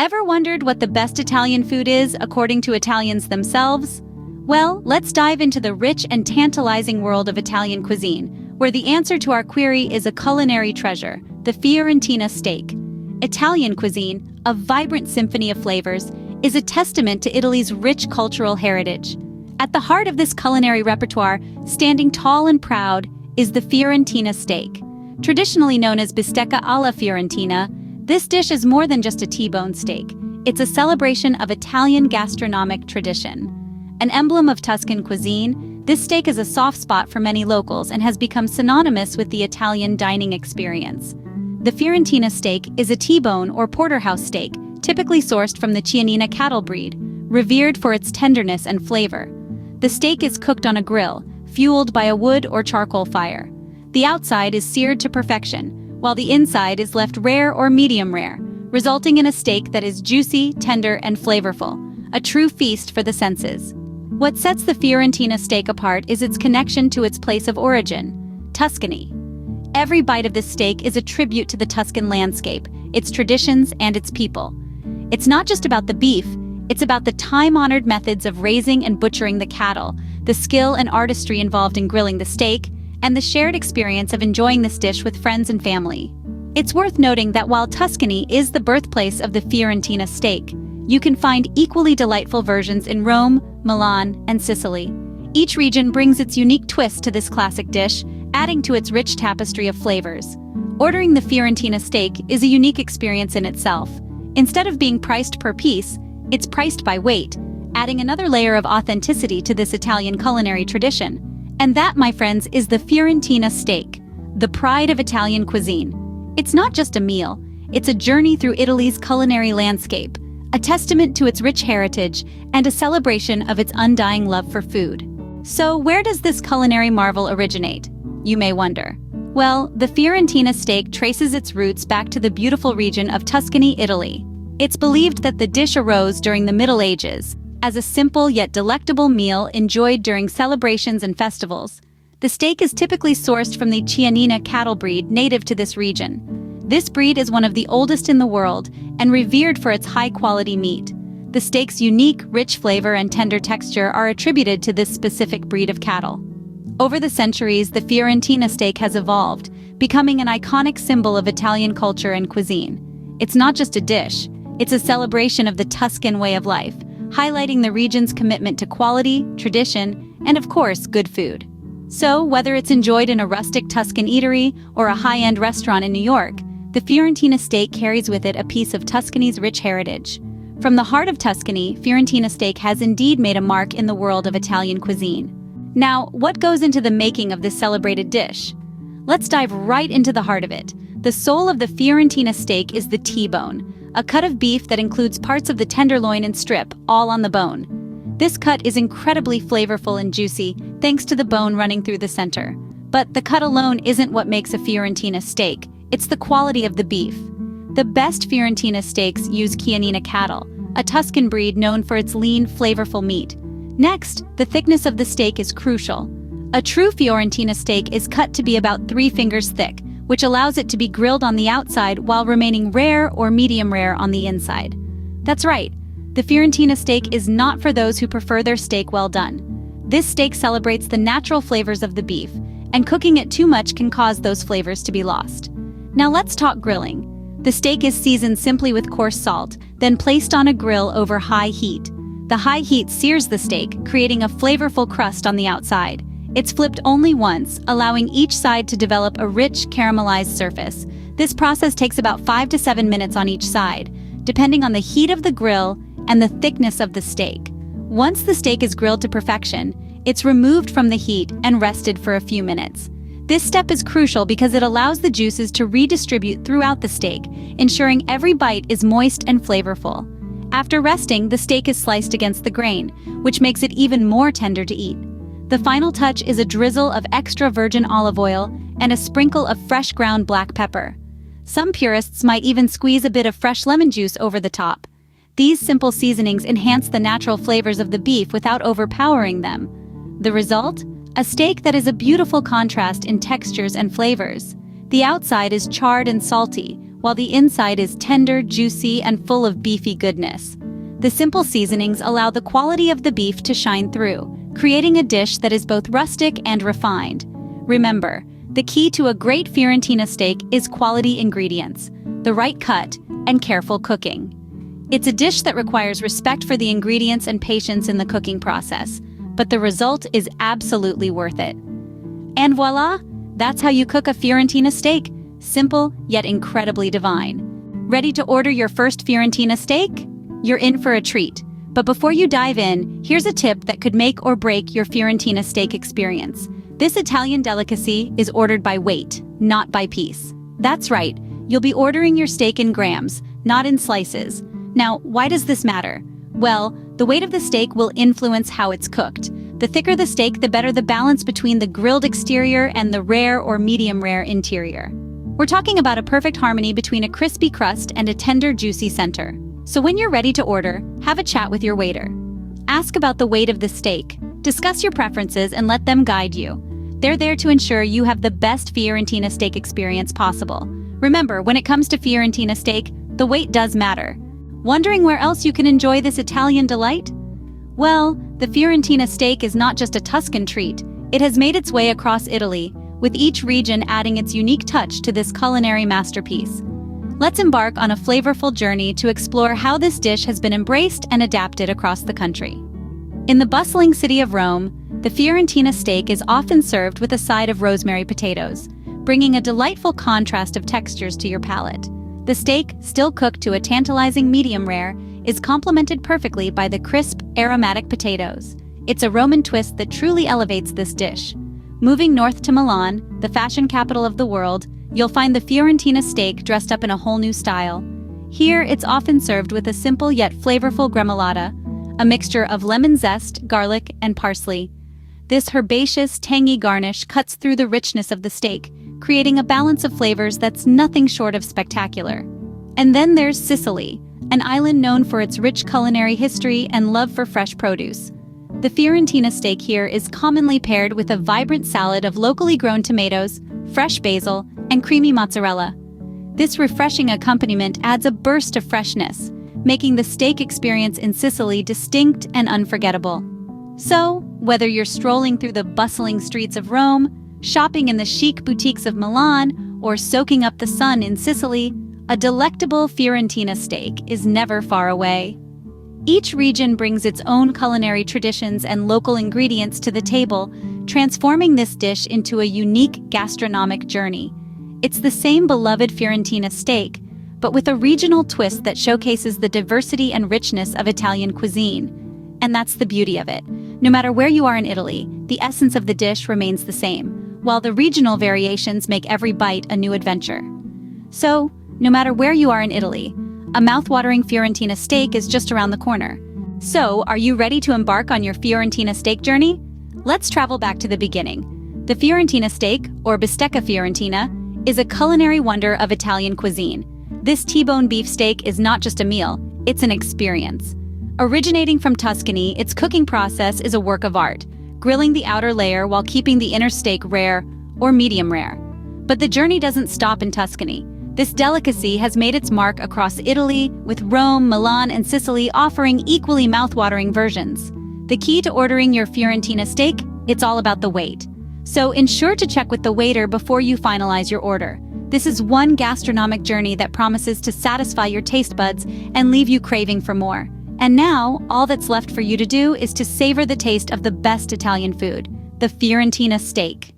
Ever wondered what the best Italian food is according to Italians themselves? Well, let's dive into the rich and tantalizing world of Italian cuisine, where the answer to our query is a culinary treasure, the Fiorentina steak. Italian cuisine, a vibrant symphony of flavors, is a testament to Italy's rich cultural heritage. At the heart of this culinary repertoire, standing tall and proud, is the Fiorentina steak. Traditionally known as bistecca alla Fiorentina, this dish is more than just a T-bone steak. It's a celebration of Italian gastronomic tradition. An emblem of Tuscan cuisine, this steak is a soft spot for many locals and has become synonymous with the Italian dining experience. The Fiorentina steak is a T-bone or porterhouse steak, typically sourced from the Chianina cattle breed, revered for its tenderness and flavor. The steak is cooked on a grill, fueled by a wood or charcoal fire. The outside is seared to perfection, while the inside is left rare or medium rare, resulting in a steak that is juicy, tender, and flavorful, a true feast for the senses. What sets the Fiorentina steak apart is its connection to its place of origin, Tuscany. Every bite of this steak is a tribute to the Tuscan landscape, its traditions, and its people. It's not just about the beef, it's about the time-honored methods of raising and butchering the cattle, the skill and artistry involved in grilling the steak, and the shared experience of enjoying this dish with friends and family. It's worth noting that while Tuscany is the birthplace of the Fiorentina steak, you can find equally delightful versions in Rome, Milan, and Sicily. Each region brings its unique twist to this classic dish, adding to its rich tapestry of flavors. Ordering the Fiorentina steak is a unique experience in itself. Instead of being priced per piece, it's priced by weight, adding another layer of authenticity to this Italian culinary tradition. And that, my friends, is the Fiorentina steak, the pride of Italian cuisine. It's not just a meal, it's a journey through Italy's culinary landscape, a testament to its rich heritage and a celebration of its undying love for food. So where does this culinary marvel originate? You may wonder. Well, the Fiorentina steak traces its roots back to the beautiful region of Tuscany, Italy. It's believed that the dish arose during the Middle Ages, as a simple yet delectable meal enjoyed during celebrations and festivals. The steak is typically sourced from the Chianina cattle breed native to this region. This breed is one of the oldest in the world and revered for its high-quality meat. The steak's unique, rich flavor and tender texture are attributed to this specific breed of cattle. Over the centuries, the Fiorentina steak has evolved, becoming an iconic symbol of Italian culture and cuisine. It's not just a dish, it's a celebration of the Tuscan way of life, highlighting the region's commitment to quality, tradition, and of course, good food. So, whether it's enjoyed in a rustic Tuscan eatery or a high-end restaurant in New York, the Fiorentina steak carries with it a piece of Tuscany's rich heritage. From the heart of Tuscany, Fiorentina steak has indeed made a mark in the world of Italian cuisine. Now, what goes into the making of this celebrated dish? Let's dive right into the heart of it. The soul of the Fiorentina steak is the T-bone, a cut of beef that includes parts of the tenderloin and strip, all on the bone. This cut is incredibly flavorful and juicy, thanks to the bone running through the center. But the cut alone isn't what makes a Fiorentina steak, it's the quality of the beef. The best Fiorentina steaks use Chianina cattle, a Tuscan breed known for its lean, flavorful meat. Next, the thickness of the steak is crucial. A true Fiorentina steak is cut to be about 3 fingers thick, which allows it to be grilled on the outside while remaining rare or medium rare on the inside. That's right, the Fiorentina steak is not for those who prefer their steak well done. This steak celebrates the natural flavors of the beef, and cooking it too much can cause those flavors to be lost. Now let's talk grilling. The steak is seasoned simply with coarse salt, then placed on a grill over high heat. The high heat sears the steak, creating a flavorful crust on the outside. It's flipped only once, allowing each side to develop a rich, caramelized surface. This process takes about 5 to 7 minutes on each side, depending on the heat of the grill and the thickness of the steak. Once the steak is grilled to perfection, it's removed from the heat and rested for a few minutes. This step is crucial because it allows the juices to redistribute throughout the steak, ensuring every bite is moist and flavorful. After resting, the steak is sliced against the grain, which makes it even more tender to eat. The final touch is a drizzle of extra virgin olive oil and a sprinkle of fresh ground black pepper. Some purists might even squeeze a bit of fresh lemon juice over the top. These simple seasonings enhance the natural flavors of the beef without overpowering them. The result? A steak that is a beautiful contrast in textures and flavors. The outside is charred and salty, while the inside is tender, juicy, and full of beefy goodness. The simple seasonings allow the quality of the beef to shine through, creating a dish that is both rustic and refined. Remember, the key to a great Fiorentina steak is quality ingredients, the right cut, and careful cooking. It's a dish that requires respect for the ingredients and patience in the cooking process, but the result is absolutely worth it. And voila! That's how you cook a Fiorentina steak, simple yet incredibly divine. Ready to order your first Fiorentina steak? You're in for a treat. But before you dive in, here's a tip that could make or break your Fiorentina steak experience. This Italian delicacy is ordered by weight, not by piece. That's right, you'll be ordering your steak in grams, not in slices. Now, why does this matter? Well, the weight of the steak will influence how it's cooked. The thicker the steak, the better the balance between the grilled exterior and the rare or medium-rare interior. We're talking about a perfect harmony between a crispy crust and a tender, juicy center. So when you're ready to order, have a chat with your waiter. Ask about the weight of the steak, discuss your preferences, and let them guide you. They're there to ensure you have the best Fiorentina steak experience possible. Remember, when it comes to Fiorentina steak, the weight does matter. Wondering where else you can enjoy this Italian delight? Well, the Fiorentina steak is not just a Tuscan treat. It has made its way across Italy, with each region adding its unique touch to this culinary masterpiece. Let's embark on a flavorful journey to explore how this dish has been embraced and adapted across the country. In the bustling city of Rome, the Fiorentina steak is often served with a side of rosemary potatoes, bringing a delightful contrast of textures to your palate. The steak, still cooked to a tantalizing medium rare, is complemented perfectly by the crisp, aromatic potatoes. It's a Roman twist that truly elevates this dish. Moving north to Milan, the fashion capital of the world, you'll find the Fiorentina steak dressed up in a whole new style. Here, it's often served with a simple yet flavorful gremolata, a mixture of lemon zest, garlic, and parsley. This herbaceous, tangy garnish cuts through the richness of the steak, creating a balance of flavors that's nothing short of spectacular. And then there's Sicily, an island known for its rich culinary history and love for fresh produce. The Fiorentina steak here is commonly paired with a vibrant salad of locally grown tomatoes, fresh basil, and creamy mozzarella. This refreshing accompaniment adds a burst of freshness, making the steak experience in Sicily distinct and unforgettable. So, whether you're strolling through the bustling streets of Rome, shopping in the chic boutiques of Milan, or soaking up the sun in Sicily, a delectable Fiorentina steak is never far away. Each region brings its own culinary traditions and local ingredients to the table, transforming this dish into a unique gastronomic journey. It's the same beloved Fiorentina steak, but with a regional twist that showcases the diversity and richness of Italian cuisine. And that's the beauty of it. No matter where you are in Italy, the essence of the dish remains the same, while the regional variations make every bite a new adventure. So, no matter where you are in Italy, a mouth-watering Fiorentina steak is just around the corner. So, are you ready to embark on your Fiorentina steak journey? Let's travel back to the beginning. The Fiorentina steak, or bistecca Fiorentina, is a culinary wonder of Italian cuisine. This T-bone beef steak is not just a meal, it's an experience. Originating from Tuscany, its cooking process is a work of art, grilling the outer layer while keeping the inner steak rare or medium rare. But the journey doesn't stop in Tuscany. This delicacy has made its mark across Italy, with Rome, Milan, and Sicily offering equally mouth-watering versions. The key to ordering your Fiorentina steak? It's all about the weight. So ensure to check with the waiter before you finalize your order. This is one gastronomic journey that promises to satisfy your taste buds and leave you craving for more. And now, all that's left for you to do is to savor the taste of the best Italian food, the Fiorentina steak.